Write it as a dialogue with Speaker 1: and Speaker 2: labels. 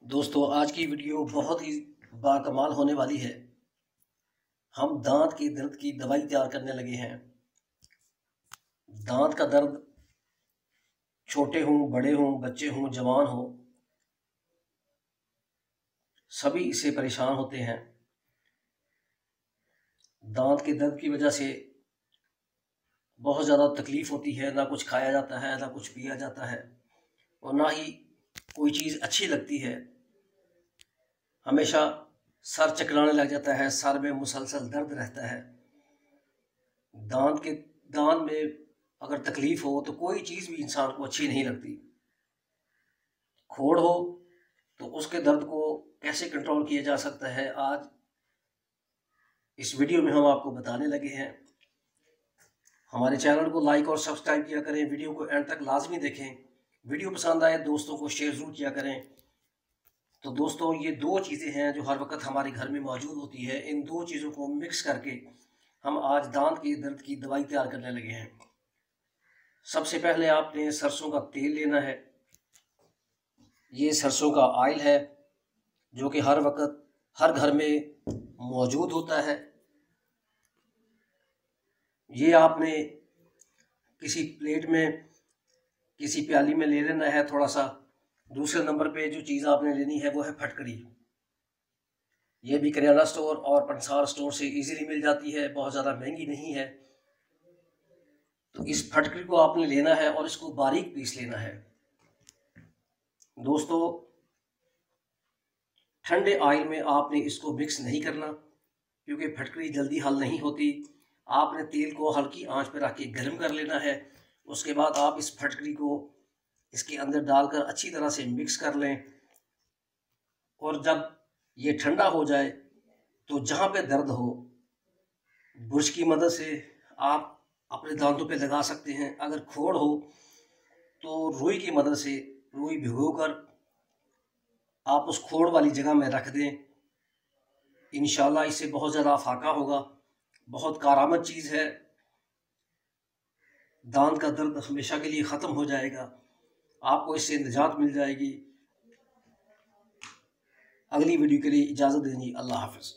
Speaker 1: दोस्तों, आज की वीडियो बहुत ही बाकमाल होने वाली है। हम दांत के दर्द की दवाई तैयार करने लगे हैं। दांत का दर्द छोटे हों, बड़े हों, बच्चे हों, जवान हों, सभी इससे परेशान होते हैं। दांत के दर्द की वजह से बहुत ज़्यादा तकलीफ़ होती है। ना कुछ खाया जाता है, ना कुछ पिया जाता है और ना ही कोई चीज़ अच्छी लगती है। हमेशा सर चकराने लग जाता है, सर में मुसलसल दर्द रहता है। दांत में अगर तकलीफ़ हो तो कोई चीज़ भी इंसान को अच्छी नहीं लगती। खोड़ हो तो उसके दर्द को कैसे कंट्रोल किया जा सकता है, आज इस वीडियो में हम आपको बताने लगे हैं। हमारे चैनल को लाइक और सब्सक्राइब किया करें, वीडियो को एंड तक लाजमी देखें। वीडियो पसंद आए दोस्तों को शेयर ज़रूर किया करें। तो दोस्तों, ये दो चीज़ें हैं जो हर वक्त हमारे घर में मौजूद होती है। इन दो चीज़ों को मिक्स करके हम आज दांत के दर्द की दवाई तैयार करने लगे हैं। सबसे पहले आपने सरसों का तेल लेना है। ये सरसों का ऑयल है जो कि हर वक्त हर घर में मौजूद होता है। ये आपने किसी प्लेट में, किसी प्याली में ले लेना है थोड़ा सा। दूसरे नंबर पे जो चीज़ आपने लेनी है वो है फटकरी। ये भी करियाना स्टोर और पंसार स्टोर से इजीली मिल जाती है, बहुत ज़्यादा महंगी नहीं है। तो इस फटकरी को आपने लेना है और इसको बारीक पीस लेना है। दोस्तों, ठंडे ऑयल में आपने इसको मिक्स नहीं करना क्योंकि फटकरी जल्दी हल नहीं होती। आपने तेल को हल्की आंच पर रख के गर्म कर लेना है। उसके बाद आप इस फटकरी को इसके अंदर डालकर अच्छी तरह से मिक्स कर लें और जब ये ठंडा हो जाए तो जहाँ पे दर्द हो ब्रश की मदद से आप अपने दांतों पे लगा सकते हैं। अगर खोड़ हो तो रुई की मदद से रुई भिगोकर आप उस खोड़ वाली जगह में रख दें। इंशाल्लाह इससे बहुत ज़्यादा फाका होगा। बहुत कारआमद चीज़ है। दांत का दर्द हमेशा के लिए ख़त्म हो जाएगा। आपको इससे निजात मिल जाएगी। अगली वीडियो के लिए इजाज़त देंगी। अल्लाह हाफ़िज़।